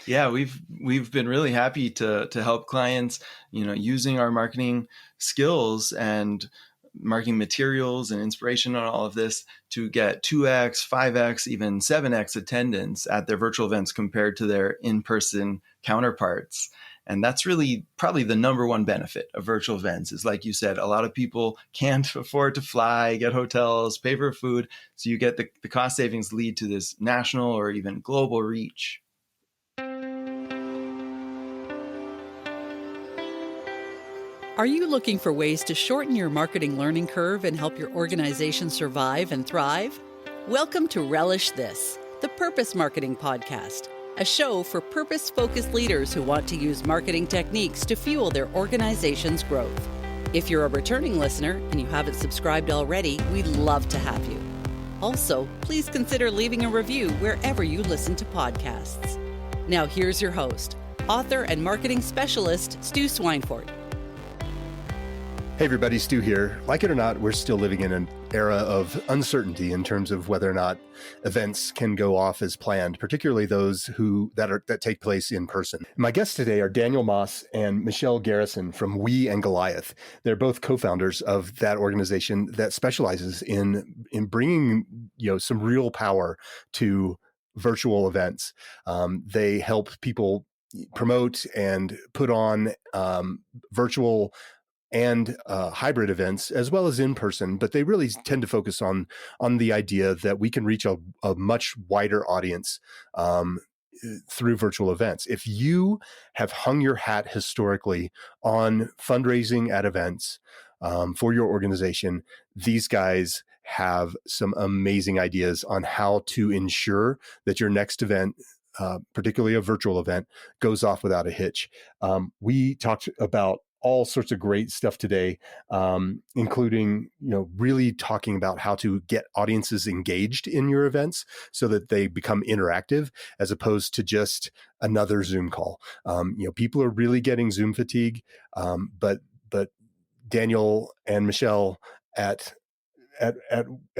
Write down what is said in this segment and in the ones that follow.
Yeah, we've been really happy to help clients, using our marketing skills and marketing materials and inspiration on all of this to get 2x, 5x, even 7x attendance at their virtual events compared to their in-person counterparts. And that's really probably the number one benefit of virtual events is, like you said, a lot of people can't afford to fly, get hotels, pay for food. So you get the cost savings lead to this national or even global reach. Are you looking for ways to shorten your marketing learning curve and help your organization survive and thrive? Welcome to Relish This, the Purpose Marketing Podcast, a show for purpose-focused leaders who want to use marketing techniques to fuel their organization's growth. If you're a returning listener and you haven't subscribed already, we'd love to have you. Also, please consider leaving a review wherever you listen to podcasts. Now here's your host, author and marketing specialist, Stu Swineford. Hey everybody, Stu here. Like it or not, we're still living in an era of uncertainty in terms of whether or not events can go off as planned, particularly those that take place in person. My guests today are Daniel Moss and Michelle Garrison from We and Goliath. They're both co-founders of that organization that specializes in bringing some real power to virtual events. They help people promote and put on virtual and hybrid events, as well as in person, but they really tend to focus on the idea that we can reach a much wider audience through virtual events. If you have hung your hat historically on fundraising at events for your organization, these guys have some amazing ideas on how to ensure that your next event, particularly a virtual event, goes off without a hitch. We talked about all sorts of great stuff today, including, really talking about how to get audiences engaged in your events so that they become interactive as opposed to just another Zoom call. People are really getting Zoom fatigue, but Daniel and Michelle at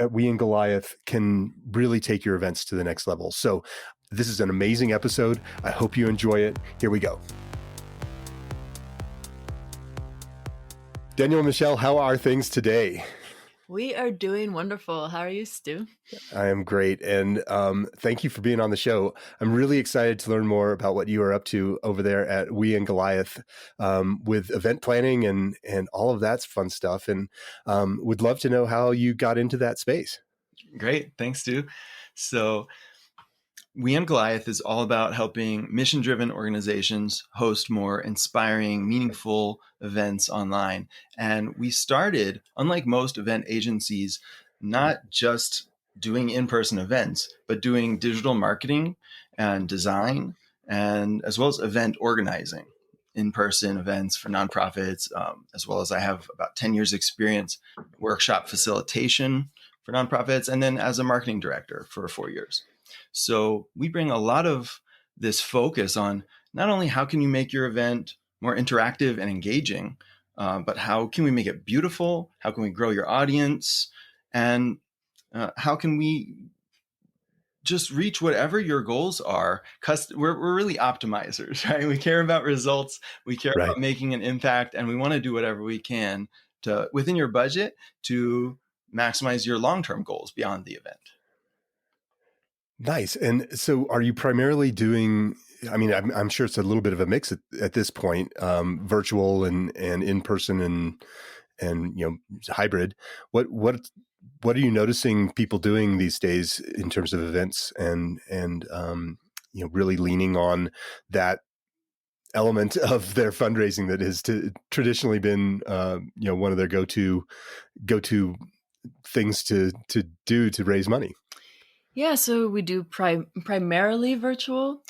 We and Goliath can really take your events to the next level. So this is an amazing episode. I hope you enjoy it. Here we go. Daniel and Michelle, how are things today? We are doing wonderful. How are you, Stu? I am great. And thank you for being on the show. I'm really excited to learn more about what you are up to over there at We and Goliath with event planning and all of that fun stuff. And would love to know how you got into that space. Great. Thanks, Stu. So We and Goliath is all about helping mission-driven organizations host more inspiring, meaningful events online. And we started, unlike most event agencies, not just doing in-person events, but doing digital marketing and design, and as well as event organizing, in-person events for nonprofits, as well as I have about 10 years experience, workshop facilitation for nonprofits, and then as a marketing director for 4 years. So we bring a lot of this focus on not only how can you make your event more interactive and engaging, but how can we make it beautiful? How can we grow your audience? And how can we just reach whatever your goals are? We're really optimizers, right? We care about results. We care about making an impact, and we want to do whatever we can to within your budget to maximize your long-term goals beyond the event. Nice. And so are you primarily doing, I'm sure it's a little bit of a mix at this point, virtual and in-person and hybrid. What are you noticing people doing these days in terms of events and really leaning on that element of their fundraising that has traditionally been, one of their go-to things to do to raise money? Yeah, so we do primarily virtual,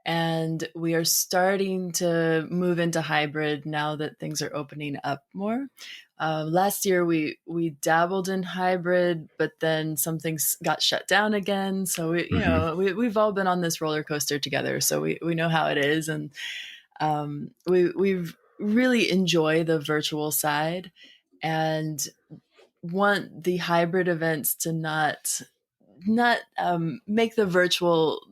and we are starting to move into hybrid now that things are opening up more. Last year, we dabbled in hybrid, but then some things got shut down again. So we've all been on this roller coaster together, so we know how it is, and we've really enjoy the virtual side, and want the hybrid events to not make the virtual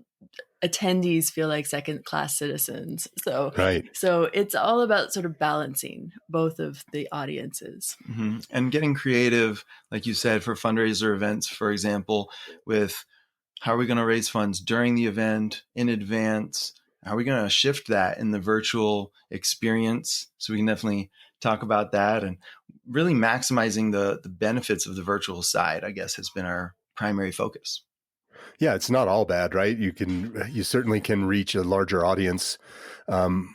attendees feel like second-class citizens. So, Right. so it's all about sort of balancing both of the audiences. Mm-hmm. And getting creative, like you said, for fundraiser events, for example, with how are we going to raise funds during the event, in advance? How are we going to shift that in the virtual experience? So we can definitely talk about that, and really maximizing the benefits of the virtual side, I guess, has been our primary focus. Yeah, it's not all bad, right? You certainly can reach a larger audience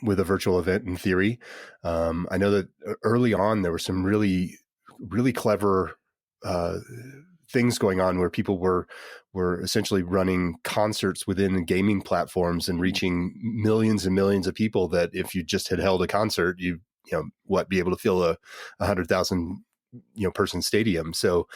with a virtual event in theory. I know that early on there were some really, really clever things going on where people were essentially running concerts within gaming platforms and reaching millions and millions of people. That if you just had held a concert, be able to fill a 100,000 person stadium. So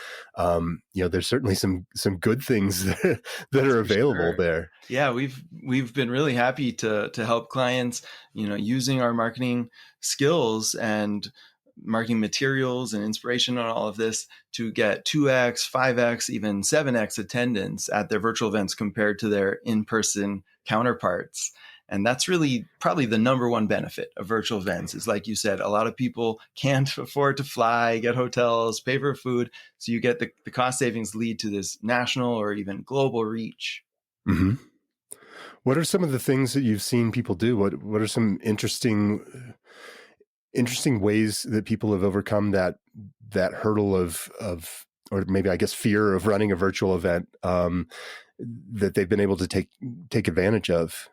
there's certainly some good things that are available there. Yeah, we've been really happy to help clients, using our marketing skills and marketing materials and inspiration on all of this to get 2x, 5x, even 7x attendance at their virtual events compared to their in-person counterparts. And that's really probably the number one benefit of virtual events is, like you said, a lot of people can't afford to fly, get hotels, pay for food. So you get the cost savings lead to this national or even global reach. Mm-hmm. What are some of the things that you've seen people do? What are some interesting ways that people have overcome that hurdle of or maybe I guess fear of running a virtual event that they've been able to take advantage of?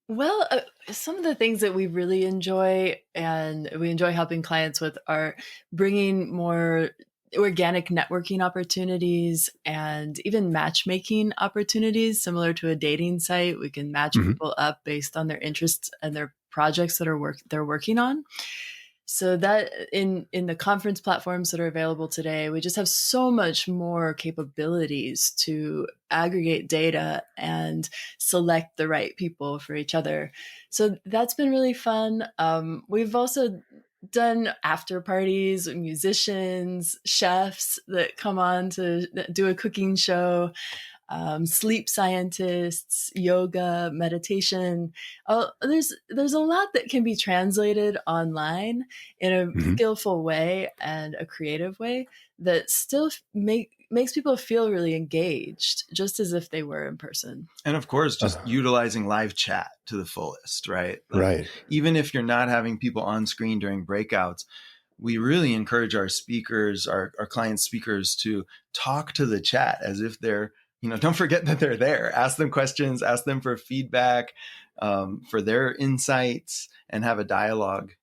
Well, some of the things that we really enjoy and we enjoy helping clients with are bringing more organic networking opportunities and even matchmaking opportunities similar to a dating site. We can match people up based on their interests and their projects that they're working on. So that in the conference platforms that are available today, we just have so much more capabilities to aggregate data and select the right people for each other. So that's been really fun. We've also done after parties with musicians, chefs that come on to do a cooking show. Sleep scientists, yoga, meditation. There's a lot that can be translated online in a skillful way and a creative way that still makes people feel really engaged, just as if they were in person. And of course, just utilizing live chat to the fullest, right? Right. Even if you're not having people on screen during breakouts, we really encourage our speakers, our client speakers, to talk to the chat as if they're, don't forget that they're there. Ask them questions, ask them for feedback, for their insights, and have a dialogue.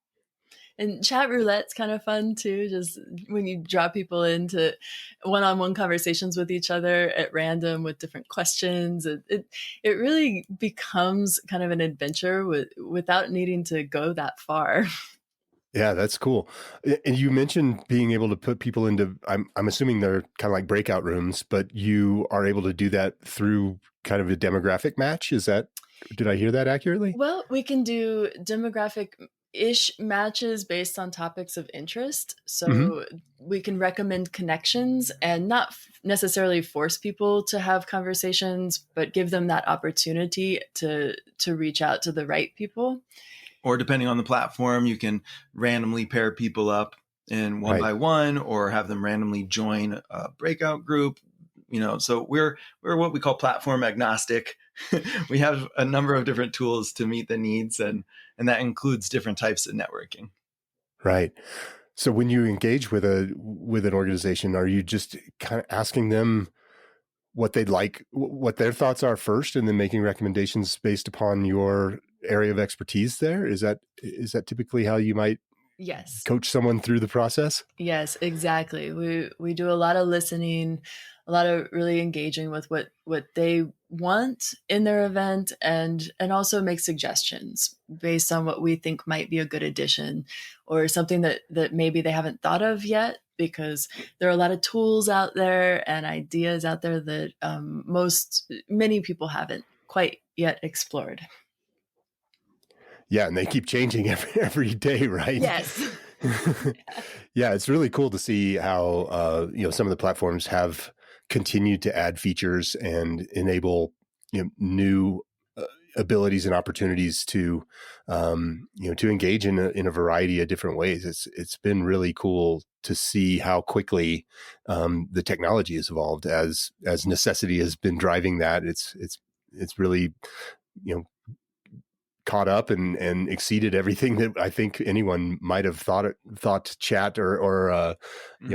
And chat roulette's kind of fun too. Just when you draw people into one-on-one conversations with each other at random with different questions, it really becomes kind of an adventure without needing to go that far. Yeah, that's cool. And you mentioned being able to put people into, I'm assuming they're kind of like breakout rooms, but you are able to do that through kind of a demographic match. Did I hear that accurately? Well, we can do demographic-ish matches based on topics of interest. So we can recommend connections and not necessarily force people to have conversations, but give them that opportunity to reach out to the right people. Or depending on the platform, you can randomly pair people up in one by one, or have them randomly join a breakout group. So we're what we call platform agnostic. We have a number of different tools to meet the needs, and that includes different types of networking. Right. So when you engage with an organization, are you just kind of asking them what they'd like, what their thoughts are first, and then making recommendations based upon your area of expertise there? Is that typically how you might coach someone through the process? Yes, exactly. We do a lot of listening, a lot of really engaging with what they want in their event, and also make suggestions based on what we think might be a good addition or something that maybe they haven't thought of yet, because there are a lot of tools out there and ideas out there that many people haven't quite yet explored. Yeah, and they keep changing every day, right? Yes. Yeah, it's really cool to see how some of the platforms have continued to add features and enable new abilities and opportunities to to engage in a variety of different ways. It's been really cool to see how quickly the technology has evolved as necessity has been driving that. It's really caught up and exceeded everything that I think anyone might have thought chat or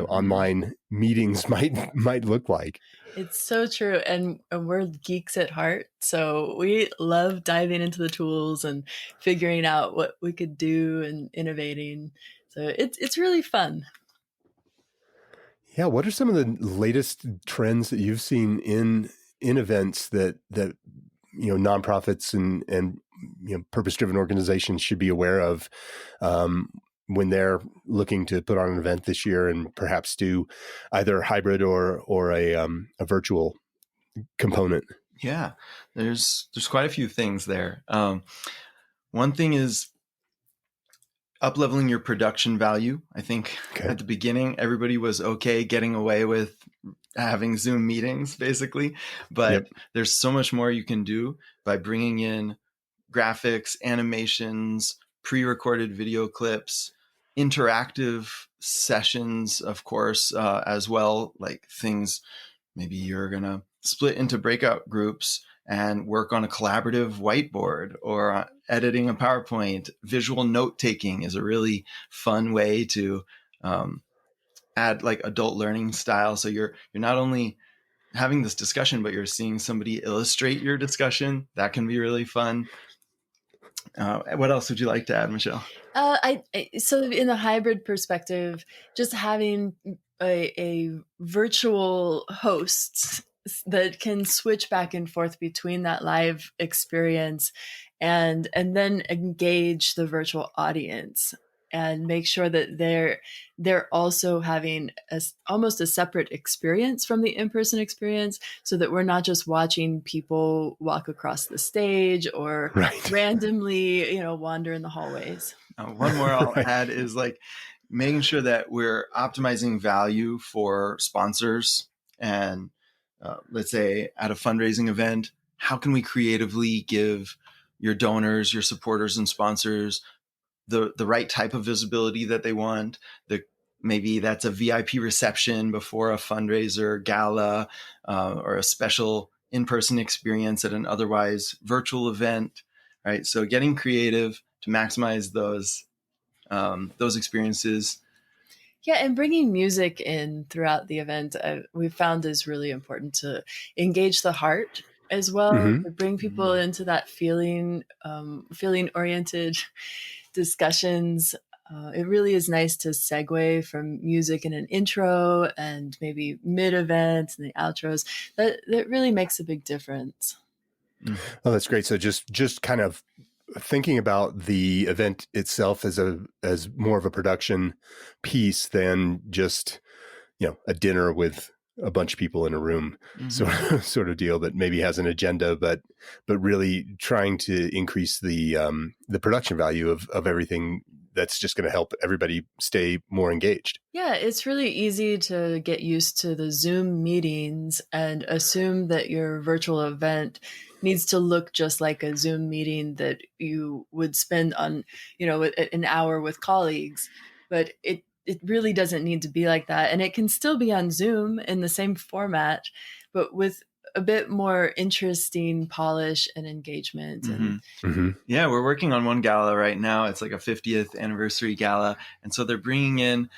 online meetings might look like. It's so true. And we're geeks at heart. So we love diving into the tools and figuring out what we could do and innovating. So it's really fun. Yeah. What are some of the latest trends that you've seen in events that nonprofits and purpose-driven organizations should be aware of when they're looking to put on an event this year and perhaps do either hybrid or a virtual component? Yeah, there's quite a few things there. One thing is up-leveling your production value. I think at the beginning, everybody was okay getting away with having Zoom meetings, basically. But there's so much more you can do by bringing in graphics, animations, pre-recorded video clips, interactive sessions, of course, as well, like things maybe you're going to split into breakout groups and work on a collaborative whiteboard or editing a PowerPoint. Visual note taking is a really fun way to add like adult learning style. So you're not only having this discussion, but you're seeing somebody illustrate your discussion. That can be really fun. What else would you like to add, Michelle? So in the hybrid perspective, just having a virtual host that can switch back and forth between that live experience and then engage the virtual audience and make sure that they're also having almost a separate experience from the in-person experience, so that we're not just watching people walk across the stage or randomly, wander in the hallways. One more I'll add is like making sure that we're optimizing value for sponsors. And let's say at a fundraising event, how can we creatively give your donors, your supporters and sponsors the right type of visibility that they want? Maybe that's a VIP reception before a fundraiser gala or a special in-person experience at an otherwise virtual event, right? So getting creative to maximize those experiences. Yeah, and bringing music in throughout the event, we've found is really important to engage the heart as well, to bring people into that feeling oriented discussions. It really is nice to segue from music in an intro and maybe mid-event and the outros. That really makes a big difference. Oh, that's great. So just kind of thinking about the event itself as more of a production piece than just a dinner with a bunch of people in a room, sort of deal that maybe has an agenda, but really trying to increase the production value of everything. That's just going to help everybody stay more engaged. Yeah, it's really easy to get used to the Zoom meetings and assume that your virtual event needs to look just like a Zoom meeting that you would spend on, an hour with colleagues. But it really doesn't need to be like that. And it can still be on Zoom in the same format, but with a bit more interesting polish and engagement. Yeah, we're working on one gala right now. It's like a 50th anniversary gala. And so they're bringing in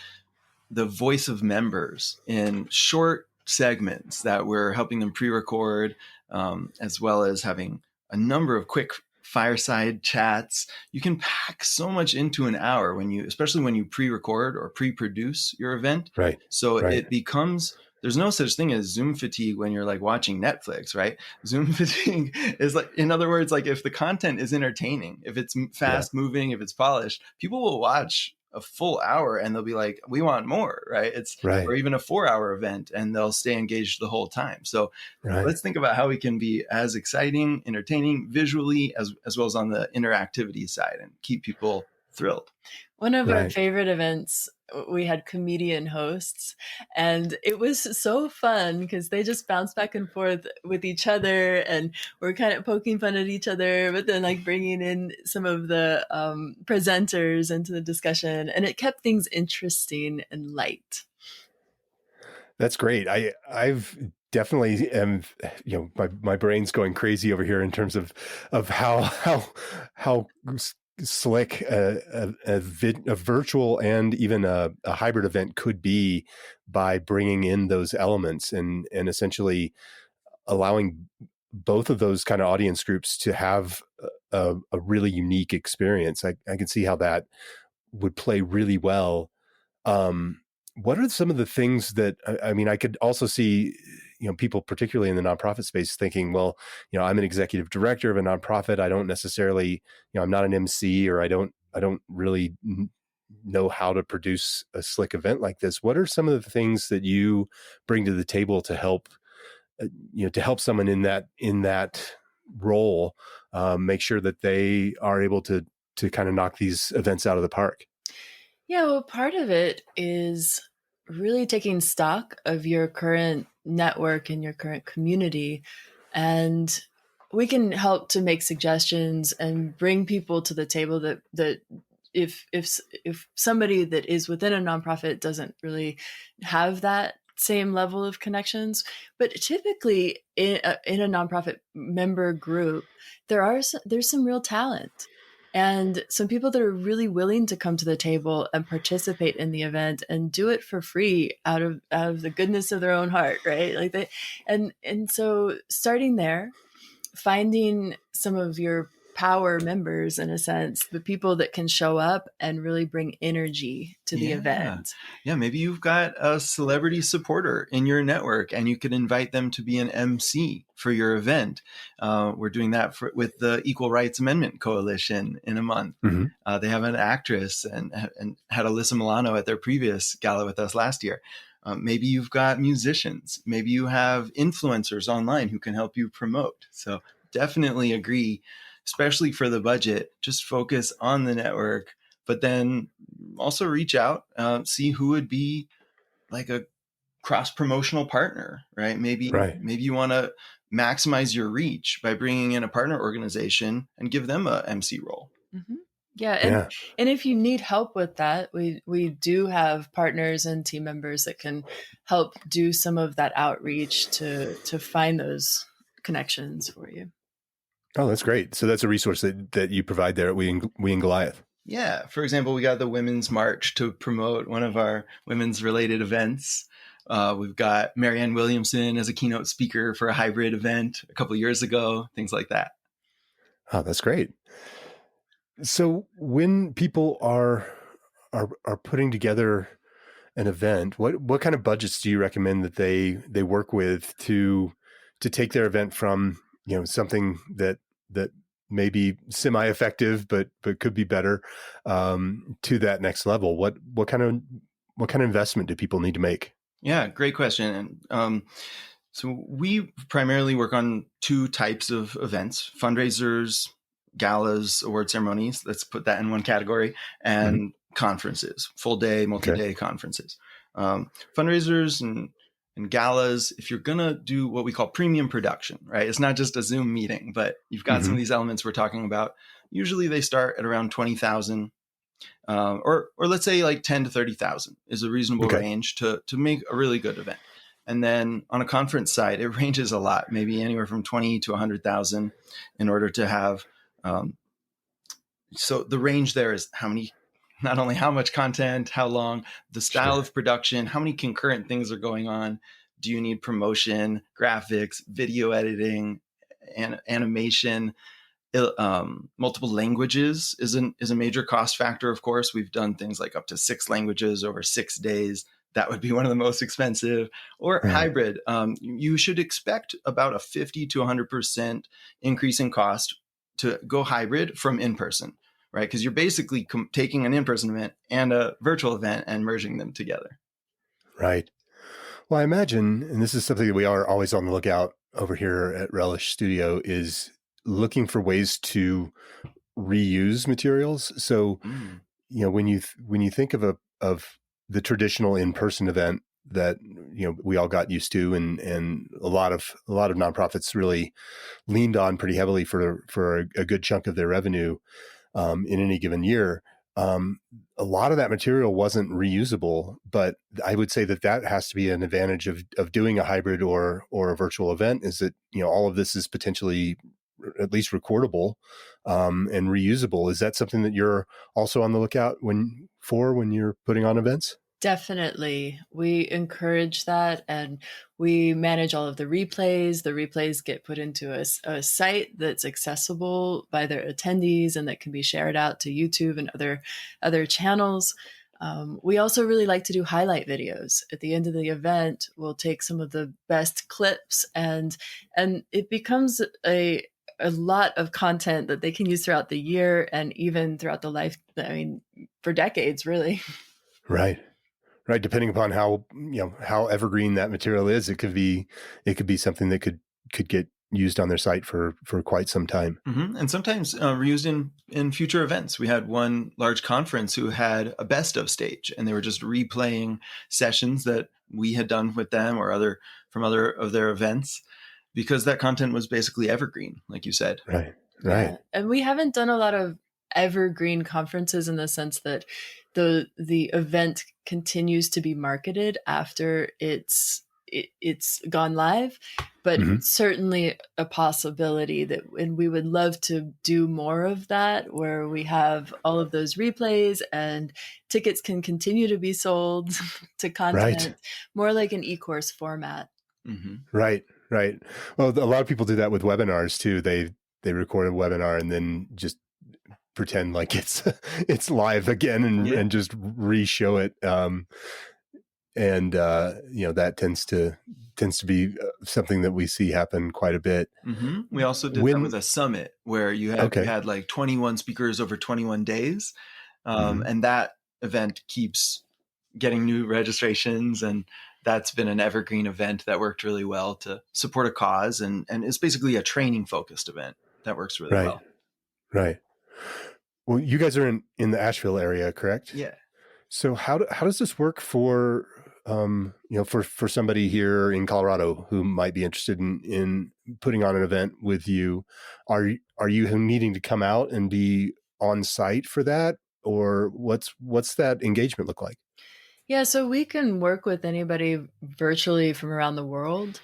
the voice of members in short segments that we're helping them pre-record, as well as having a number of quick fireside chats. You can pack so much into an hour especially when you pre-record or pre-produce your event. Right. So it becomes, there's no such thing as Zoom fatigue when you're like watching Netflix, right? Zoom fatigue is like, in other words, like if the content is entertaining, if it's fast moving, if it's polished, people will watch a full hour and they'll be like, we want more, right? Or even a 4-hour event and they'll stay engaged the whole time. So let's think about how we can be as exciting, entertaining visually, as well as on the interactivity side and keep people thrilled. One of our favorite events we had comedian hosts, and it was so fun because they just bounced back and forth with each other, and we're kind of poking fun at each other, but then like bringing in some of the presenters into the discussion, and it kept things interesting and light. That's great. I've definitely am, my brain's going crazy over here in terms of how slick a virtual and even a hybrid event could be by bringing in those elements and essentially allowing both of those kind of audience groups to have a really unique experience. I can see how that would play really well. What are some of the things that, I mean, I could also see, people particularly in the nonprofit space thinking, well, I'm an executive director of a nonprofit. I don't necessarily, I'm not an MC, or I don't really know how to produce a slick event like this. What are some of the things that you bring to the table to help, to help someone in that role make sure that they are able to kind of knock these events out of the park? Yeah, well, part of it is really taking stock of your current network and your current community. And we can help to make suggestions and bring people to the table that if somebody that is within a nonprofit doesn't really have that same level of connections, but typically in a nonprofit member group, there's some real talent and some people that are really willing to come to the table and participate in the event and do it for free out of the goodness of their own heart, right? Like they, and so starting there, finding some of your power members, in a sense, the people that can show up and really bring energy to the event. Yeah, maybe you've got a celebrity supporter in your network and you could invite them to be an MC for your event. We're doing that with the Equal Rights Amendment Coalition in a month. Mm-hmm. They have an actress and had Alyssa Milano at their previous gala with us last year. Maybe you've got musicians. Maybe you have influencers online who can help you promote. So definitely agree, especially for the budget, just focus on the network, but then also reach out, see who would be like a cross-promotional partner, right? Maybe you want to maximize your reach by bringing in a partner organization and give them a MC role. Mm-hmm. Yeah. And if you need help with that, we do have partners and team members that can help do some of that outreach to find those connections for you. Oh, that's great. So that's a resource that you provide there at We and Goliath. Yeah. For example, we got the Women's March to promote one of our women's related events. We've got Marianne Williamson as a keynote speaker for a hybrid event a couple of years ago, things like that. Oh, that's great. So when people are putting together an event, what kind of budgets do you recommend that they work with to take their event from, something that may be semi-effective but could be better, to that next level? What kind of investment do people need to make? Yeah, great question. So we primarily work on two types of events: fundraisers, galas, award ceremonies. Let's put that in one category, and conferences, full day, multi-day conferences. Fundraisers and galas, if you're going to do what we call premium production, right? It's not just a Zoom meeting, but you've got some of these elements we're talking about. Usually they start at around 20,000, or let's say like 10 to 30,000 is a reasonable range to make a really good event. And then on a conference side, it ranges a lot, maybe anywhere from 20 to 100,000 in order to have, so the range there is not only how much content, how long, the style of production, how many concurrent things are going on. Do you need promotion, graphics, video editing, and animation? Multiple languages is a major cost factor. Of course, we've done things like up to 6 languages over 6 days. That would be one of the most expensive. Or hybrid. You should expect about a 50 to 100% increase in cost to go hybrid from in-person. Right? Because you're basically taking an in-person event and a virtual event and merging them together. Right. Well, I imagine, and this is something that we are always on the lookout over here at Relish Studio, is looking for ways to reuse materials. So, when you think of the traditional in-person event that we all got used to, and a lot of nonprofits really leaned on pretty heavily for a good chunk of their revenue in any given year. A lot of that material wasn't reusable, but I would say that has to be an advantage of doing a hybrid or a virtual event, is that all of this is potentially at least recordable and reusable. Is that something that you're also on the lookout when you're putting on events? Definitely. We encourage that, and we manage all of the replays. The replays get put into a site that's accessible by their attendees and that can be shared out to YouTube and other channels. We also really like to do highlight videos. At the end of the event, we'll take some of the best clips, and it becomes a lot of content that they can use throughout the year and even throughout the life, for decades, really. Right. Depending upon how evergreen that material is, it could be something that could get used on their site for quite some time. Mm-hmm. And sometimes reused in future events. We had one large conference who had a best of stage, and they were just replaying sessions that we had done with them or from other of their events, because that content was basically evergreen, like you said. Right. Yeah. And we haven't done a lot of evergreen conferences in the sense that the event continues to be marketed after it's gone live, but certainly a possibility and we would love to do more of that, where we have all of those replays and tickets can continue to be sold to content, more like an e-course format. Mm-hmm. Right. Well, a lot of people do that with webinars too. They record a webinar and then just pretend like it's live again and just re-show it. That tends to be something that we see happen quite a bit. Mm-hmm. We also did that with a summit where you had like 21 speakers over 21 days. And that event keeps getting new registrations, and that's been an evergreen event that worked really well to support a cause, and it's basically a training focused event that works really well. Right. Well, you guys are in the Asheville area, correct? Yeah. So how does this work for for somebody here in Colorado who might be interested in putting on an event with you? Are you needing to come out and be on site for that, or what's that engagement look like? Yeah, so we can work with anybody virtually from around the world,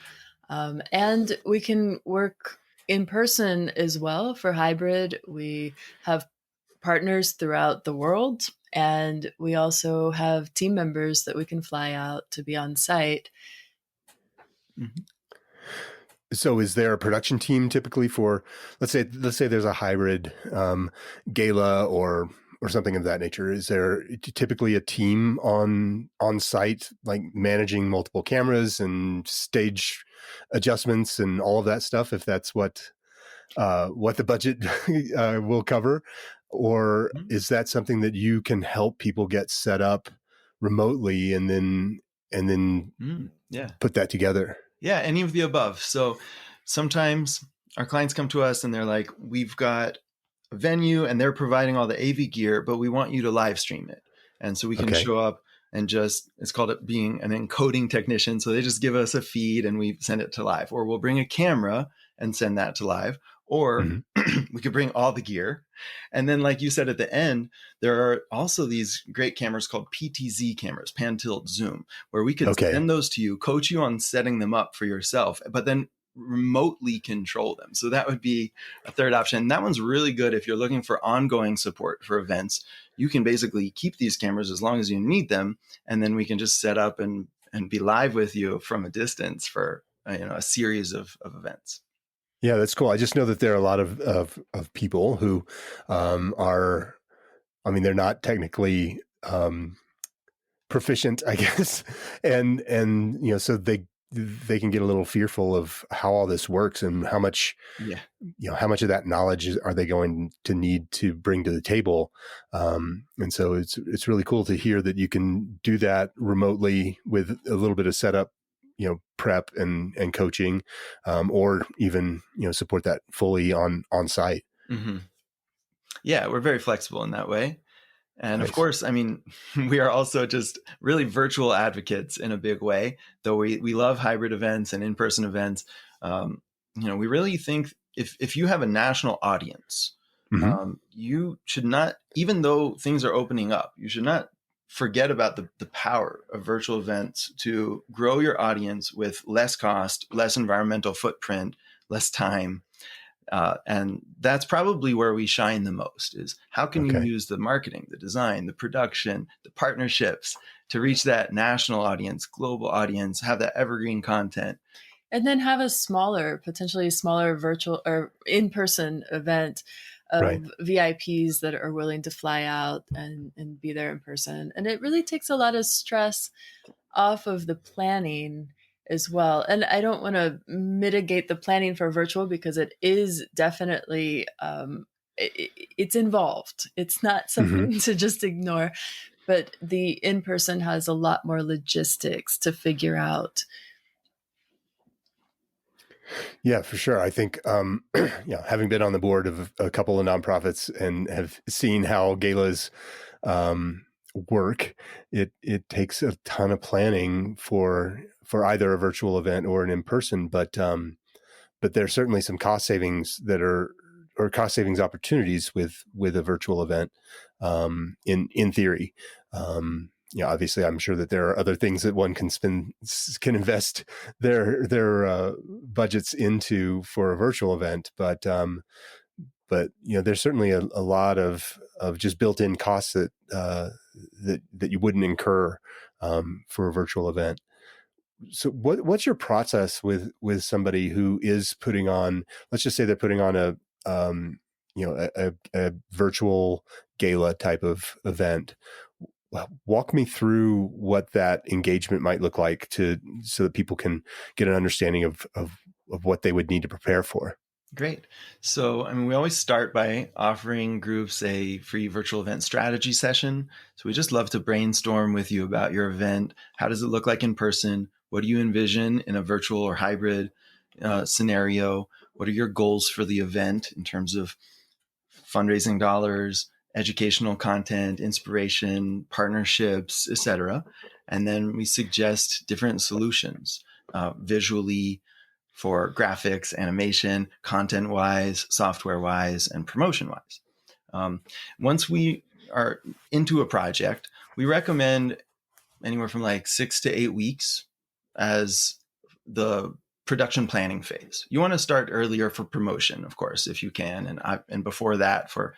and we can work in person as well for hybrid. We have partners throughout the world, and we also have team members that we can fly out to be on site. Mm-hmm. So is there a production team typically for, let's say there's a hybrid gala or something of that nature? Is there typically a team on site, like managing multiple cameras and stage adjustments and all of that stuff, if that's what the budget will cover? Or is that something that you can help people get set up remotely and then put that together? Yeah, any of the above. So sometimes our clients come to us and they're like, we've got a venue and they're providing all the AV gear, but we want you to live stream it. And so we can show up and it's called it being an encoding technician. So they just give us a feed and we send it to live, or we'll bring a camera and send that to live. Or we could bring all the gear. And then, like you said at the end, there are also these great cameras called PTZ cameras, pan, tilt, zoom, where we could send those to you, coach you on setting them up for yourself, but then remotely control them. So that would be a third option. And that one's really good if you're looking for ongoing support for events. You can basically keep these cameras as long as you need them, and then we can just set up and be live with you from a distance for a series of events. Yeah, that's cool. I just know that there are a lot of people who they're not technically proficient, I guess, and so they can get a little fearful of how all this works and how much how much of that knowledge are they going to need to bring to the table. And so it's really cool to hear that you can do that remotely with a little bit of setup, prep and coaching, or even, support that fully on site. Mm-hmm. Yeah, we're very flexible in that way. And of Nice. course, I mean, we are also just really virtual advocates in a big way, though we love hybrid events and in-person events. We really think if you have a national audience, Hmm. you should not, even though things are opening up, you should not forget about the power of virtual events to grow your audience with less cost, less environmental footprint, less time. And that's probably where we shine the most is how can you Okay. use the marketing, the design, the production, the partnerships to reach that national audience, global audience, have that evergreen content. And then have a potentially smaller virtual or in-person event Right. of VIPs that are willing to fly out and be there in person. And it really takes a lot of stress off of the planning as well. And I don't want to mitigate the planning for virtual because it is definitely it's involved. It's not Hmm. something to just ignore. But the in-person has a lot more logistics to figure out. Yeah, for sure. I think, having been on the board of a couple of nonprofits and have seen how galas work, it takes a ton of planning for either a virtual event or an in person. But there's certainly some cost savings or cost savings opportunities with a virtual event, in theory. Obviously, I'm sure that there are other things that one can invest their budgets into for a virtual event, but there's certainly a lot of just built-in costs that you wouldn't incur for a virtual event. So what's your process with somebody who is putting on, let's just say they're putting on a virtual gala type of event? Walk me through what that engagement might look like so that people can get an understanding of what they would need to prepare for. Great. So, I mean, we always start by offering groups a free virtual event strategy session. So we just love to brainstorm with you about your event. How does it look like in person? What do you envision in a virtual or hybrid scenario? What are your goals for the event in terms of fundraising dollars, educational content, inspiration, partnerships, etc.? And then we suggest different solutions visually, for graphics, animation, content-wise, software-wise, and promotion-wise. Once we are into a project, we recommend anywhere from like 6 to 8 weeks as the production planning phase. You want to start earlier for promotion, of course, if you can, and before that for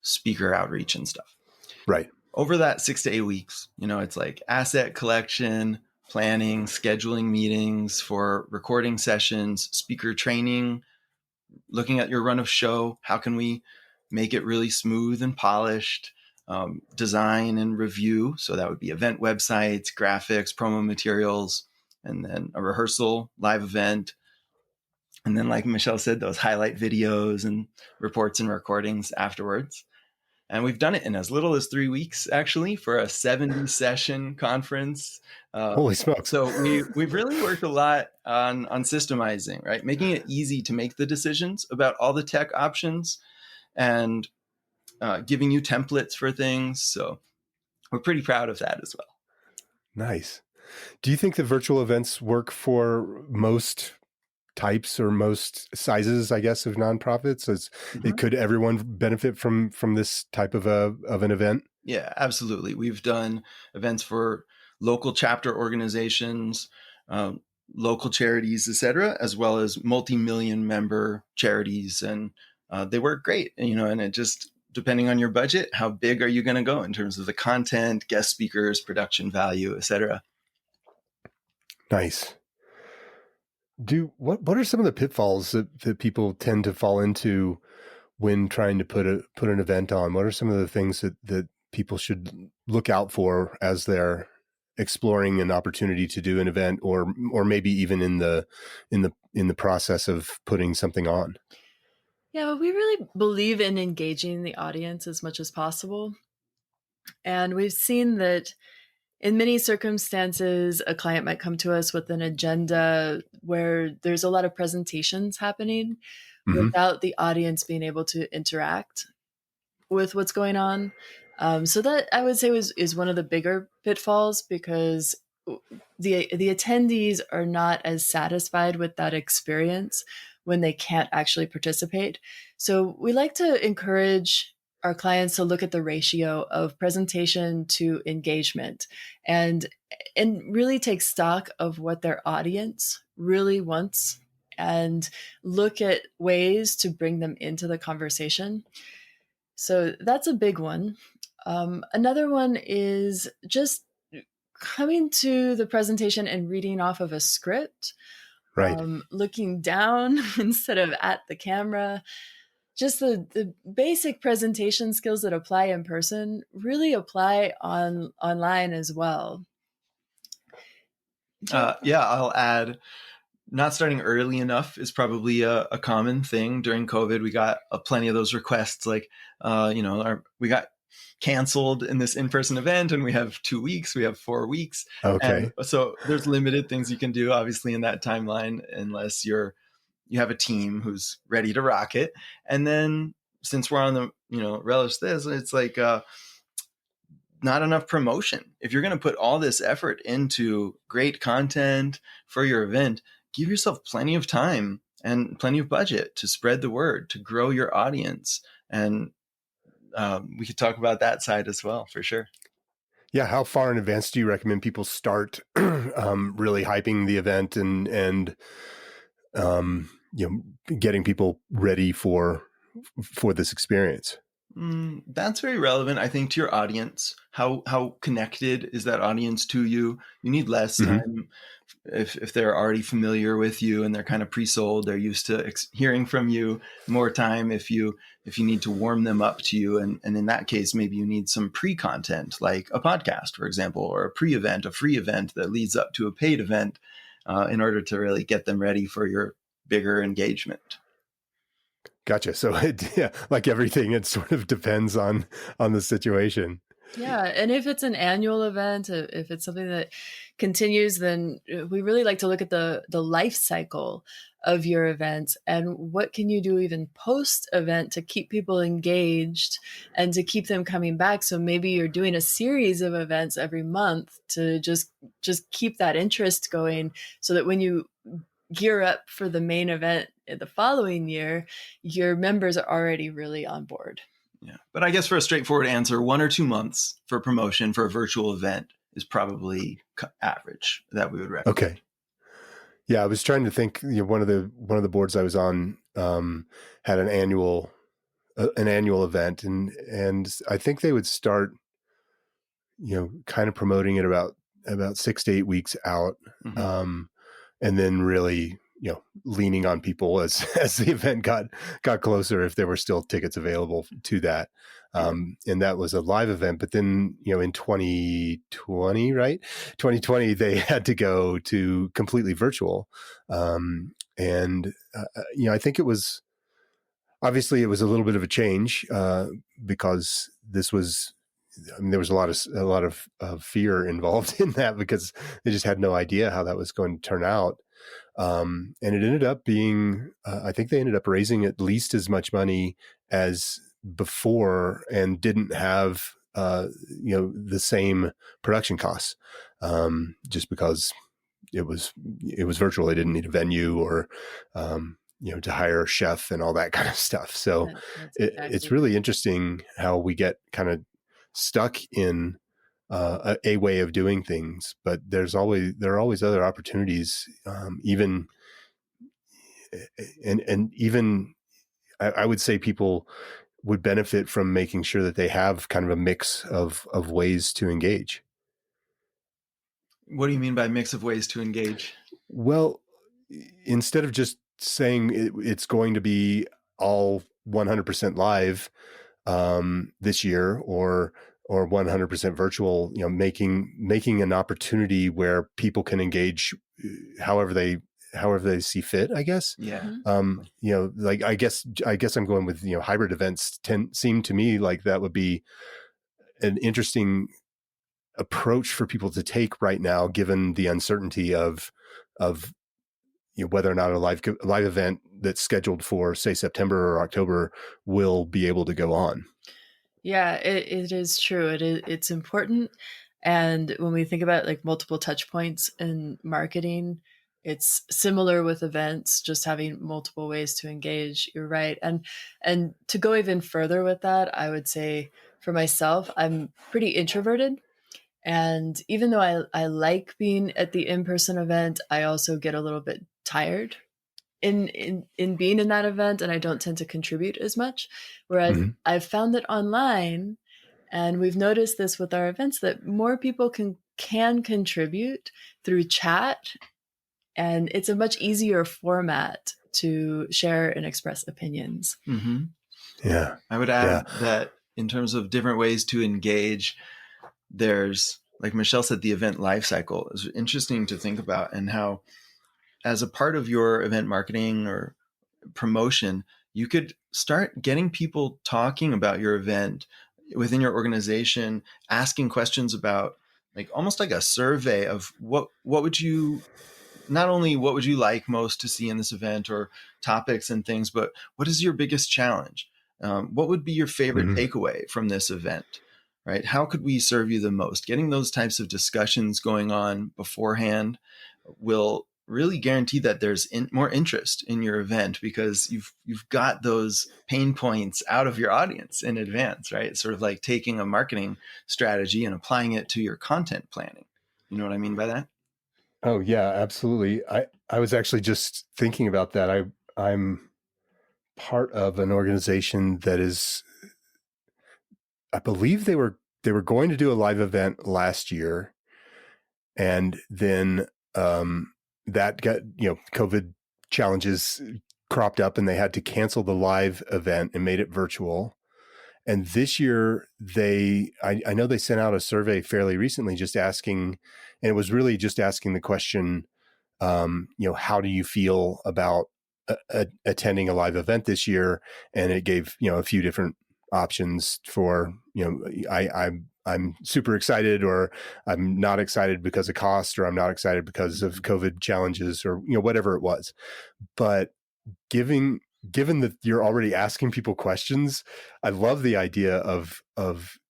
speaker outreach and stuff. Right. Over that 6 to 8 weeks, it's like asset collection, planning, scheduling meetings for recording sessions, speaker training, looking at your run of show. How can we make it really smooth and polished? Design and review. So that would be event websites, graphics, promo materials, and then a rehearsal, live event. And then, like Michelle said, those highlight videos and reports and recordings afterwards. And we've done it in as little as 3 weeks, actually, for a 70 session conference. Holy smokes. So we've really worked a lot on systemizing, right? Making it easy to make the decisions about all the tech options and giving you templates for things. So we're pretty proud of that as well. Nice. Do you think the virtual events work for most types or most sizes, I guess, of nonprofits? Could everyone benefit from this type of an event? Yeah, absolutely. We've done events for local chapter organizations, local charities, etc., as well as multi-million member charities, and they work great. And it just, depending on your budget, how big are you going to go in terms of the content, guest speakers, production value, etc. Nice. What are some of the pitfalls that people tend to fall into when trying to put an event on? What are some of the things that people should look out for as they're exploring an opportunity to do an event, or maybe even in the process of putting something on? Yeah, well, we really believe in engaging the audience as much as possible. And we've seen that in many circumstances, a client might come to us with an agenda where there's a lot of presentations happening Mm-hmm. without the audience being able to interact with what's going on. So that I would say is one of the bigger pitfalls, because the attendees are not as satisfied with that experience when they can't actually participate. So we like to encourage our clients to look at the ratio of presentation to engagement, and really take stock of what their audience really wants, and look at ways to bring them into the conversation. So that's a big one. Another one is just coming to the presentation and reading off of a script, Right. looking down instead of at the camera. Just the basic presentation skills that apply in person really apply online as well. Yeah, I'll add, not starting early enough is probably a common thing during COVID. We got plenty of those requests, like, we got canceled in this in-person event and we have 2 weeks, we have 4 weeks. Okay. And so there's limited things you can do, obviously, in that timeline, unless you have a team who's ready to rock it. And then since we're on the, relish this, it's like, not enough promotion. If you're going to put all this effort into great content for your event, give yourself plenty of time and plenty of budget to spread the word, to grow your audience. And we could talk about that side as well, for sure. Yeah. How far in advance do you recommend people start really hyping the event and getting people ready for this experience? That's very relevant, I think, to your audience. How connected is that audience to you? You need less time. If they're already familiar with you and they're kind of pre-sold, they're used to hearing from you. More time if you need to warm them up to you. And in that case, maybe you need some pre-content, like a podcast, for example, or a pre-event, a free event that leads up to a paid event, in order to really get them ready for your bigger engagement. Gotcha. So like everything, it sort of depends on the situation. Yeah. And if it's an annual event, if it's something that continues, then we really like to look at the life cycle of your event, and what can you do even post event to keep people engaged and to keep them coming back. So maybe you're doing a series of events every month to just keep that interest going, so that when you gear up for the main event the following year, your members are already really on board. Yeah. But I guess for a straightforward answer, 1 or 2 months for promotion for a virtual event is probably average that we would recommend. Okay. Yeah. I was trying to think, one of the boards I was on, had an annual event, and I think they would start, kind of promoting it about 6 to 8 weeks out. Mm-hmm. And then really, leaning on people as the event got closer, if there were still tickets available to that. And that was a live event. But then, in 2020, right? 2020, they had to go to completely virtual. And I think it was a little bit of a change, because this was, there was a lot of fear involved in that, because they just had no idea how that was going to turn out. And it ended up being, I think they ended up raising at least as much money as before, and didn't have, the same production costs, just because it was virtual. They didn't need a venue or, to hire a chef and all that kind of stuff. So it's really interesting how we get kind of stuck in a way of doing things, but there are always other opportunities, even I would say people would benefit from making sure that they have kind of a mix of ways to engage. What do you mean by mix of ways to engage? Well, instead of just saying it's going to be all 100% live this year, or 100% virtual, making an opportunity where people can engage however they see fit, I guess. Yeah. Like I guess I'm going with, hybrid events seem to me like that would be an interesting approach for people to take right now, given the uncertainty of whether or not a live event that's scheduled for, say, September or October will be able to go on. Yeah, it is true. It's important. And when we think about like multiple touch points in marketing, it's similar with events, just having multiple ways to engage. You're right. And to go even further with that, I would say for myself, I'm pretty introverted. And even though I like being at the in-person event, I also get a little bit tired in being in that event, and I don't tend to contribute as much. Whereas Mhm. I've found that online, and we've noticed this with our events, that more people can contribute through chat, and it's a much easier format to share and express opinions. Mm-hmm. Yeah. I would Yeah. add that in terms of different ways to engage, there's, like Michelle said, the event life cycle is interesting to think about, and how as a part of your event marketing or promotion, you could start getting people talking about your event within your organization, asking questions about, like almost like a survey of what would you, not only what would you like most to see in this event or topics and things, but what is your biggest challenge? What would be your favorite Mhm. takeaway from this event? Right? How could we serve you the most? Getting those types of discussions going on beforehand will really guarantee that there's more interest in your event, because you've got those pain points out of your audience in advance, right? It's sort of like taking a marketing strategy and applying it to your content planning. You know what I mean by that? Oh yeah, absolutely. I was actually just thinking about that. I'm part of an organization that is, I believe they were going to do a live event last year, and then that got, COVID challenges cropped up, and they had to cancel the live event and made it virtual. And this year, I know they sent out a survey fairly recently, just asking, and it was really just asking the question, how do you feel about attending a live event this year? And it gave, a few different options for, I'm super excited, or I'm not excited because of cost, or I'm not excited because of COVID challenges, or, whatever it was. But giving given that you're already asking people questions, I love the idea of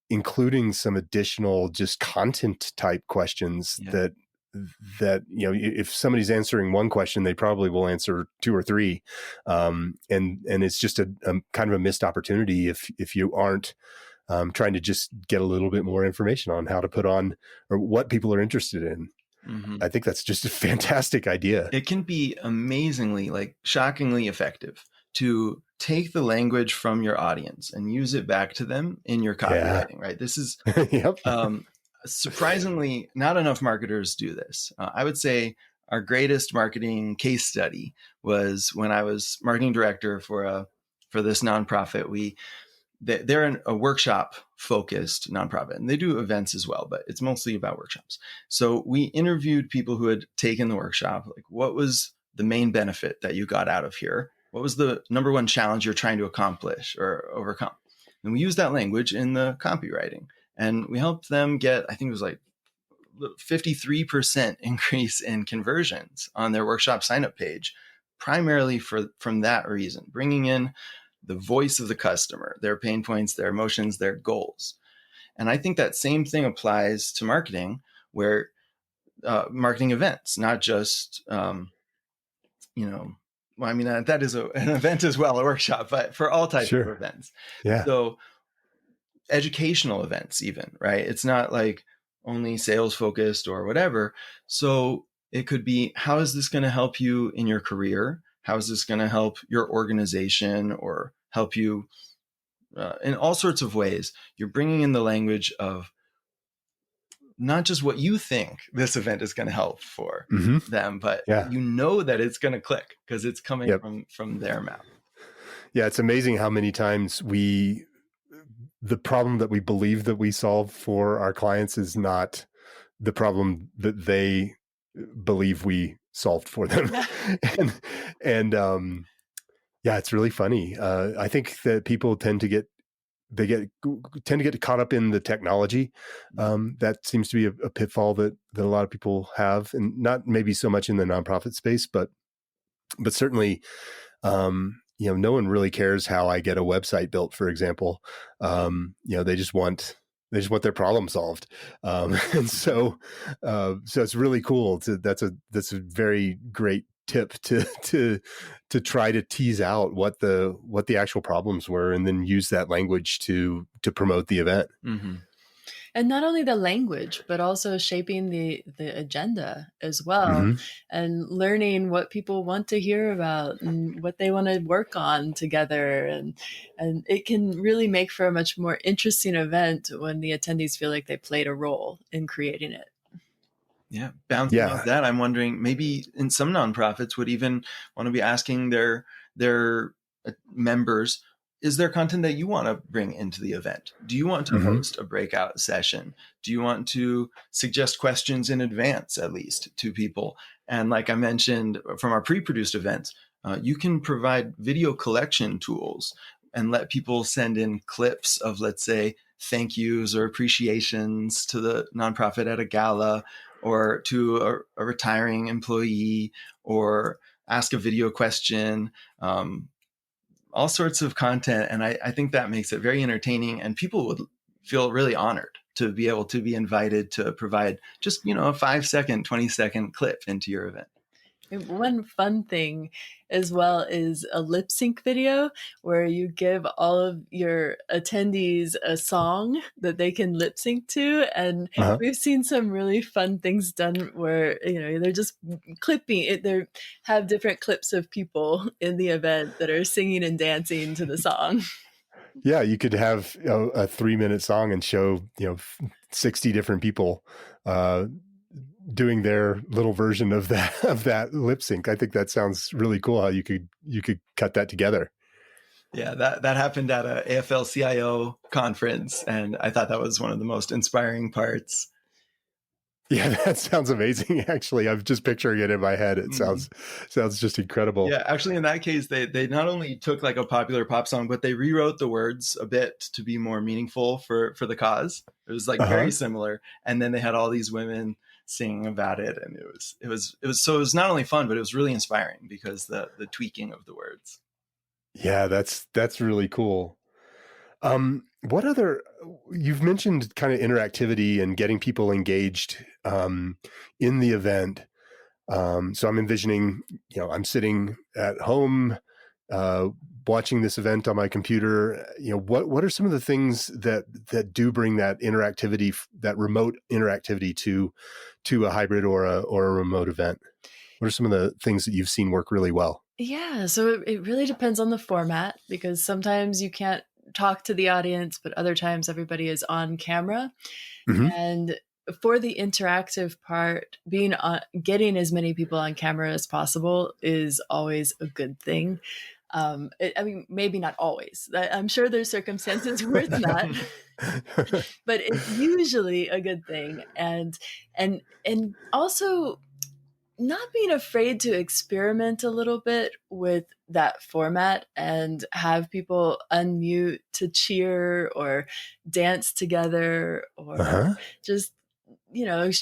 including some additional just content type questions Yeah. that if somebody's answering one question, they probably will answer two or three, and it's just a kind of a missed opportunity if you aren't trying to just get a little bit more information on how to put on or what people are interested in. Mm-hmm. I think that's just a fantastic idea. It can be amazingly, like shockingly effective to take the language from your audience and use it back to them in your Yeah. copywriting, right? This is Yep. surprisingly not enough marketers do this. I would say our greatest marketing case study was when I was marketing director for this nonprofit. They're a workshop focused nonprofit, and they do events as well, but it's mostly about workshops. So we interviewed people who had taken the workshop, like what was the main benefit that you got out of here? What was the number one challenge you're trying to accomplish or overcome? And we used that language in the copywriting, and we helped them get, I think it was like 53% increase in conversions on their workshop signup page, primarily from that reason, bringing in the voice of the customer, their pain points, their emotions, their goals. And I think that same thing applies to marketing, where marketing events, not just, well, I mean, that is an event as well, a workshop, but for all types of Sure. events. Yeah. So educational events, even, right? It's not like only sales focused or whatever. So it could be, how is this going to help you in your career? How is this going to help your organization or help you in all sorts of ways? You're bringing in the language of not just what you think this event is going to help for Mm-hmm. them, but Yeah. that it's going to click because it's coming Yep. from their mouth. Yeah. It's amazing how many times the problem that we believe that we solve for our clients is not the problem that they believe we solved for them. and yeah, it's really funny. I think that people tend to get caught up in the technology. That seems to be a pitfall that a lot of people have, and not maybe so much in the nonprofit space, but certainly, no one really cares how I get a website built, for example. They just want their problem solved. And so it's really cool that's a very great tip to try to tease out what the actual problems were, and then use that language to promote the event. Mm-hmm. And not only the language, but also shaping the agenda as well, Mm-hmm. and learning what people want to hear about and what they want to work on together. And it can really make for a much more interesting event when the attendees feel like they played a role in creating it. Yeah. Bouncing off that, I'm wondering, maybe in some nonprofits would even want to be asking their members, is there content that you want to bring into the event? Do you want to Mm-hmm. host a breakout session? Do you want to suggest questions in advance, at least, to people? And like I mentioned from our pre-produced events, you can provide video collection tools and let people send in clips of, let's say, thank yous or appreciations to the nonprofit at a gala, or to a retiring employee, or ask a video question. All sorts of content. And I think that makes it very entertaining, and people would feel really honored to be able to be invited to provide just, a 5-second, 20-second clip into your event. One fun thing as well is a lip sync video where you give all of your attendees a song that they can lip sync to. And we've seen some really fun things done where, they're just clipping it. They have different clips of people in the event that are singing and dancing to the song. Yeah, you could have a 3-minute song and show 60 different people doing their little version of that lip sync. I think that sounds really cool how you could cut that together. Yeah, that happened at a AFL-CIO conference, and I thought that was one of the most inspiring parts. Yeah, that sounds amazing. Actually, I'm just picturing it in my head. It sounds just incredible. Yeah, actually, in that case, they not only took like a popular pop song, but they rewrote the words a bit to be more meaningful for the cause. It was like very similar, and then they had all these women singing about it, and it was not only fun, but it was really inspiring because the tweaking of the words. Yeah, that's really cool. What other, you've mentioned kind of interactivity and getting people engaged in the event. So I'm envisioning, I'm sitting at home watching this event on my computer. What are some of the things that do bring that interactivity, that remote interactivity to a hybrid or a remote event? What are some of the things that you've seen work really well? Yeah, so it really depends on the format, because sometimes you can't talk to the audience, but other times everybody is on camera. Mm-hmm. And for the interactive part, getting as many people on camera as possible is always a good thing. Maybe not always. I'm sure there's circumstances where it's not, but it's usually a good thing. And also not being afraid to experiment a little bit with that format and have people unmute to cheer or dance together, or just,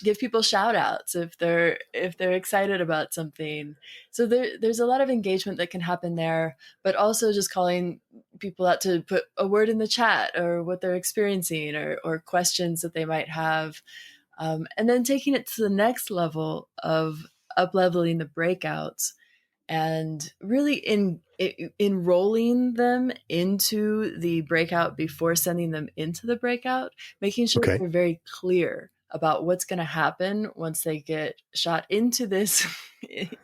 give people shout outs if they're excited about something. So there's a lot of engagement that can happen there, but also just calling people out to put a word in the chat or what they're experiencing, or questions that they might have. And then taking it to the next level of up-leveling the breakouts and really enrolling them into the breakout before sending them into the breakout, making sure that they're very clear about what's going to happen once they get shot into this,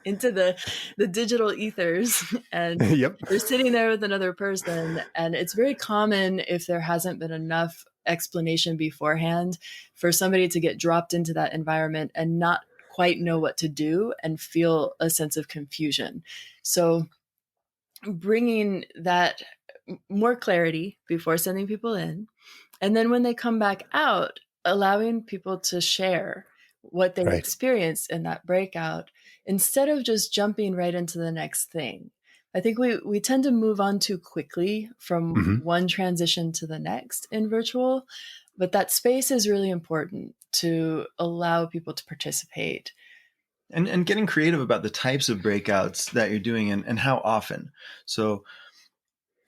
into the digital ethers, and they're sitting there with another person. And it's very common, if there hasn't been enough explanation beforehand, for somebody to get dropped into that environment and not quite know what to do and feel a sense of confusion. So bringing that more clarity before sending people in, and then when they come back out, allowing people to share what they experienced in that breakout instead of just jumping right into the next thing. I think we tend to move on too quickly from one transition to the next in virtual, but that space is really important to allow people to participate. And getting creative about the types of breakouts that you're doing and how often. So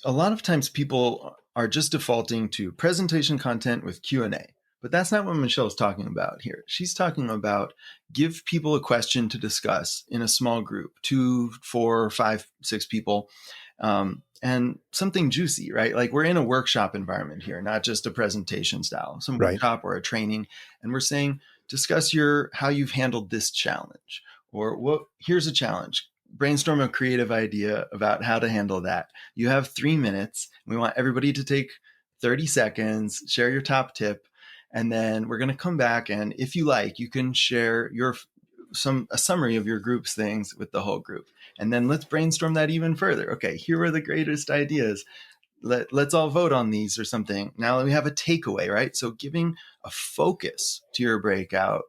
a lot of times people are just defaulting to presentation content with Q&A. But that's not what Michelle's talking about here. She's talking about give people a question to discuss in a small group, 2, 4, 5, 6 people, and something juicy, right? Like we're in a workshop environment here, not just a presentation style, some Right. workshop or a training. And we're saying, discuss how you've handled this challenge, or here's a challenge. Brainstorm a creative idea about how to handle that. You have 3 minutes. We want everybody to take 30 seconds, share your top tip. And then we're going to come back, and if you like, you can share a summary of your group's things with the whole group. And then let's brainstorm that even further. Okay, here are the greatest ideas. Let's all vote on these or something. Now we have a takeaway, right? So giving a focus to your breakout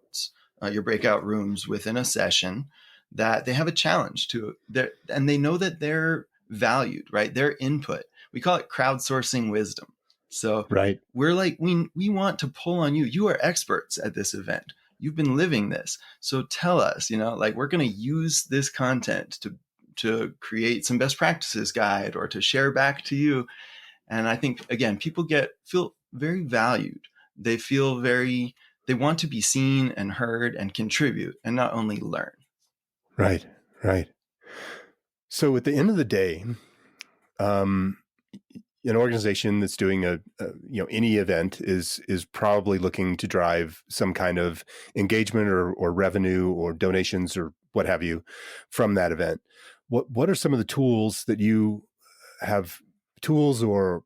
rooms within a session, that they have a challenge to it, and they know that they're valued, right? Their input. We call it crowdsourcing wisdom. So Right. we're like, we want to pull on you. You are experts at this event. You've been living this. So tell us, like we're going to use this content to create some best practices guide or to share back to you. And I think, again, people feel very valued. They they want to be seen and heard and contribute and not only learn. Right. Right. So at the end of the day, an organization that's doing any event is probably looking to drive some kind of engagement or revenue or donations or what have you from that event. What are some of the tools that you have, tools or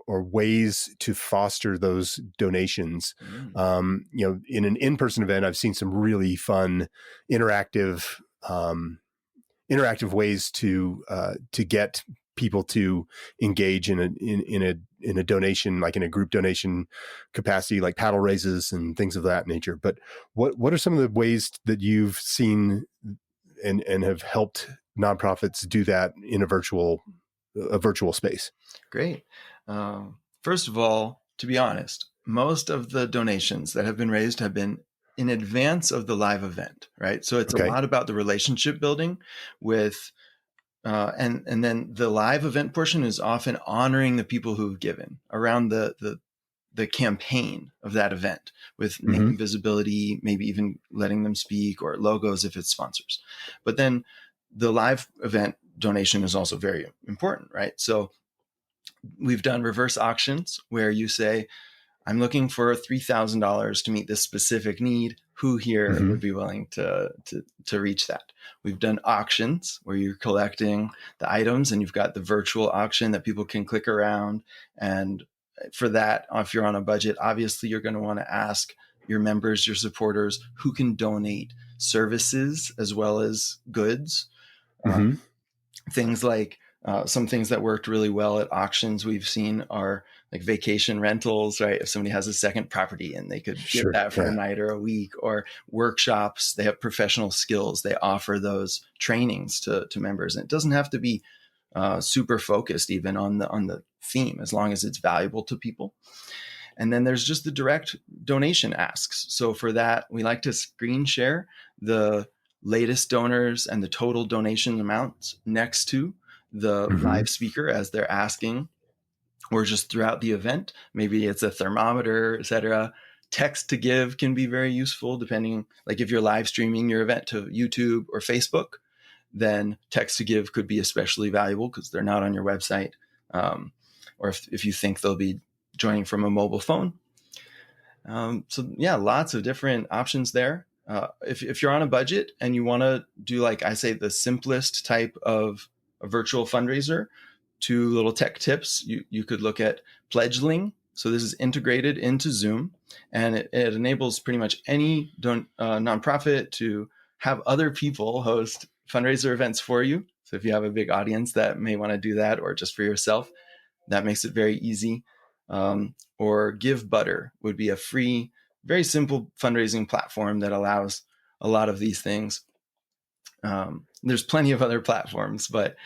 ways to foster those donations? In an in-person event, I've seen some really fun interactive ways to get people to engage in a donation, like in a group donation capacity, like paddle raises and things of that nature. But what are some of the ways that you've seen and have helped nonprofits do that in a virtual space? Great. First of all, to be honest, most of the donations that have been raised have been in advance of the live event, right? So it's a lot about the relationship building with and then the live event portion is often honoring the people who've given around the campaign of that event with name visibility, maybe even letting them speak, or logos if it's sponsors. But then the live event donation is also very important, right? So we've done reverse auctions where you say, I'm looking for $3,000 to meet this specific need. Who here would be willing to reach that? We've done auctions where you're collecting the items and you've got the virtual auction that people can click around. And for that, if you're on a budget, obviously you're going to want to ask your members, your supporters, who can donate services as well as goods. Things like some things that worked really well at auctions we've seen are like vacation rentals, right? If somebody has a second property and they could get that for a night or a week, or workshops, they have professional skills. They offer those trainings to members. And it doesn't have to be super focused even on the theme, as long as it's valuable to people. And then there's just the direct donation asks. So for that, we like to screen share the latest donors and the total donation amounts next to the live speaker as they're asking, or just throughout the event. Maybe it's a thermometer, etc. Text to give can be very useful, depending, like if you're live streaming your event to YouTube or Facebook, then text to give could be especially valuable because they're not on your website. Or if you think they'll be joining from a mobile phone. So yeah, lots of different options there. If you're on a budget and you want to do, like I say, the simplest type of a virtual fundraiser, 2 little tech tips. You could look at Pledgeling. So this is integrated into Zoom, and it enables pretty much any nonprofit to have other people host fundraiser events for you. So if you have a big audience that may want to do that, or just for yourself, that makes it very easy. Or GiveButter would be a free, very simple fundraising platform that allows a lot of these things. There's plenty of other platforms, but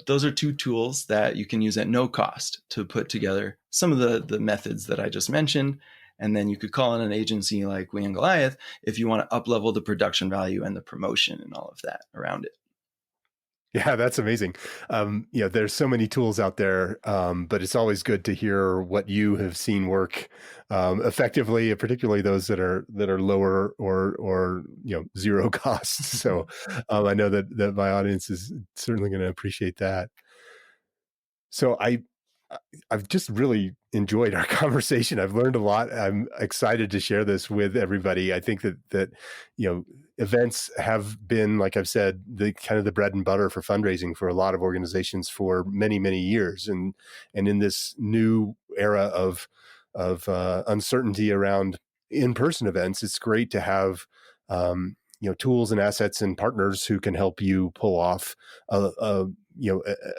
those are 2 tools that you can use at no cost to put together some of the methods that I just mentioned. And then you could call in an agency like We and Goliath if you want to up-level the production value and the promotion and all of that around it. Yeah, that's amazing. There's so many tools out there, but it's always good to hear what you have seen work effectively, particularly those that are lower or zero costs. So I know that my audience is certainly going to appreciate that. So I've just really enjoyed our conversation. I've learned a lot. I'm excited to share this with everybody. I think that events have been, like I've said, the kind of the bread and butter for fundraising for a lot of organizations for many, many years. And in this new era of uncertainty around in-person events, it's great to have tools and assets and partners who can help you pull off a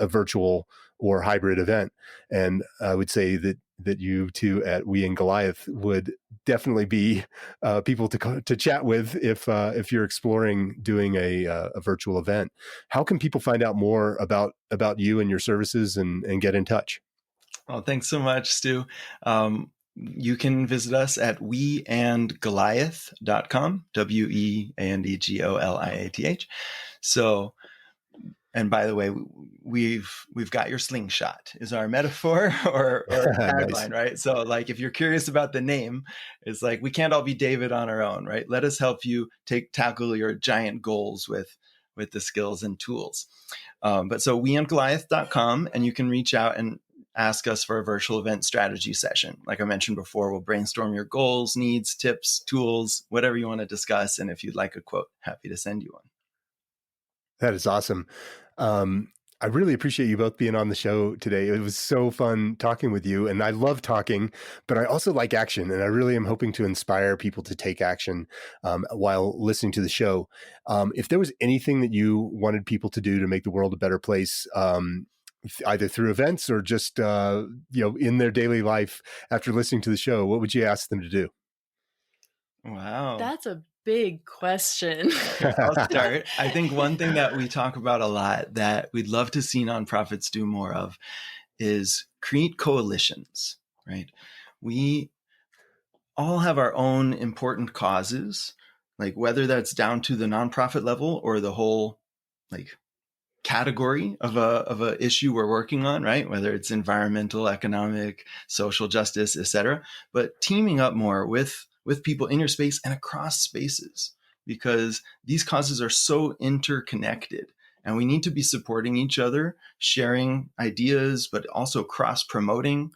virtual or hybrid event. And I would say that you two at We and Goliath would definitely be people to chat with if you're exploring doing a virtual event. How can people find out more about you and your services and get in touch? Well, thanks so much, Stu. You can visit us at weandgoliath.com, WEANDGOLIATH. So, and by the way, we've got your slingshot is our metaphor or tagline, Nice. right? So like, if you're curious about the name, it's like, we can't all be David on our own, right? Let us help you tackle your giant goals with the skills and tools. But so weandgoliath.com, and you can reach out and ask us for a virtual event strategy session. Like I mentioned before, we'll brainstorm your goals, needs, tips, tools, whatever you want to discuss. And if you'd like a quote, happy to send you one. That is awesome. I really appreciate you both being on the show today. It was so fun talking with you, and I love talking, but I also like action, and I really am hoping to inspire people to take action while listening to the show. If there was anything that you wanted people to do to make the world a better place, either through events or just in their daily life after listening to the show, what would you ask them to do? Wow. That's a big question. I'll start. I think one thing that we talk about a lot that we'd love to see nonprofits do more of is create coalitions, right? We all have our own important causes, like whether that's down to the nonprofit level or the whole like category of a issue we're working on, right? Whether it's environmental, economic, social justice, etc. But teaming up more with people in your space and across spaces, because these causes are so interconnected and we need to be supporting each other, sharing ideas, but also cross promoting,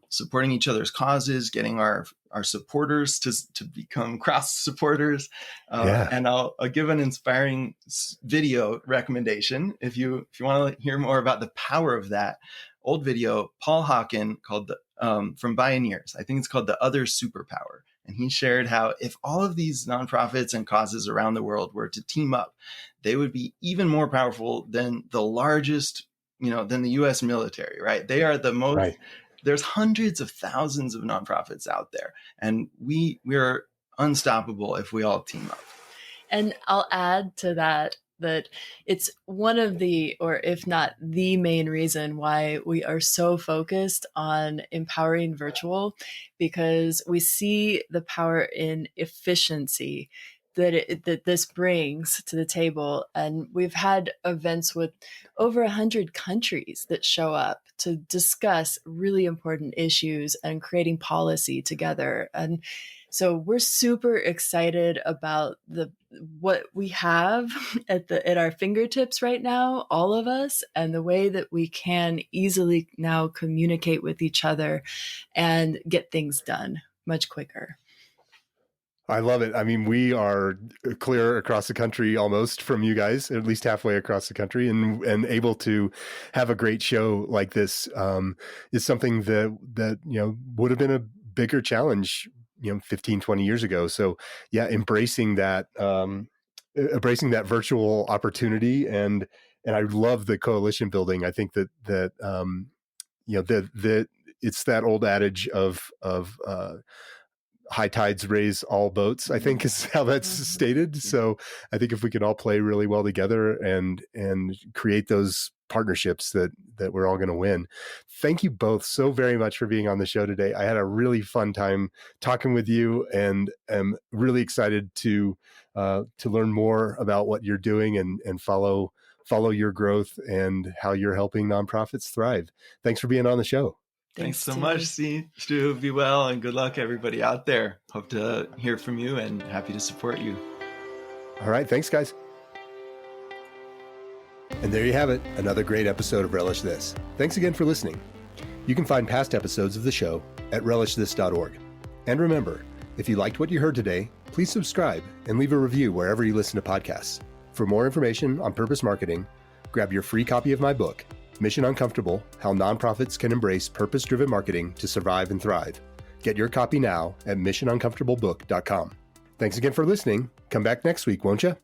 supporting each other's causes, getting our supporters to become cross supporters. And I'll give an inspiring video recommendation. If you want to hear more about the power of that, old video, Paul Hawken called from Bioneers. I think it's called The Other Superpower. And he shared how if all of these nonprofits and causes around the world were to team up, they would be even more powerful than the largest, than the US military, right? They are the most, right. There's hundreds of thousands of nonprofits out there, and we're unstoppable if we all team up. And I'll add to that it's one of the, or if not the main reason why we are so focused on empowering virtual, because we see the power in efficiency that this brings to the table. And we've had events with over 100 countries that show up to discuss really important issues and creating policy together. And so we're super excited about what we have at our fingertips right now, all of us, and the way that we can easily now communicate with each other and get things done much quicker. I love it. I mean, we are clear across the country almost from you guys, at least halfway across the country, and able to have a great show like this is something that would have been a bigger challenge 15, 20 years ago. So yeah, embracing that virtual opportunity, and I love the coalition building. I think that it's that old adage of high tides raise all boats, I think is how that's stated. So I think if we can all play really well together and create those partnerships that we're all going to win. Thank you both so very much for being on the show today. I had a really fun time talking with you, and am really excited to learn more about what you're doing and follow follow your growth and how you're helping nonprofits thrive. Thanks for being on the show. Thanks so much, Stu. Be well and good luck, everybody out there. Hope to hear from you and happy to support you. All right. Thanks, guys. And there you have it, another great episode of Relish This. Thanks again for listening. You can find past episodes of the show at relishthis.org. And remember, if you liked what you heard today, please subscribe and leave a review wherever you listen to podcasts. For more information on purpose marketing, grab your free copy of my book, Mission Uncomfortable: How Nonprofits Can Embrace Purpose-Driven Marketing to Survive and Thrive. Get your ccopy now at missionuncomfortablebook.com. Thanks again for listening. Come back next week, won't you?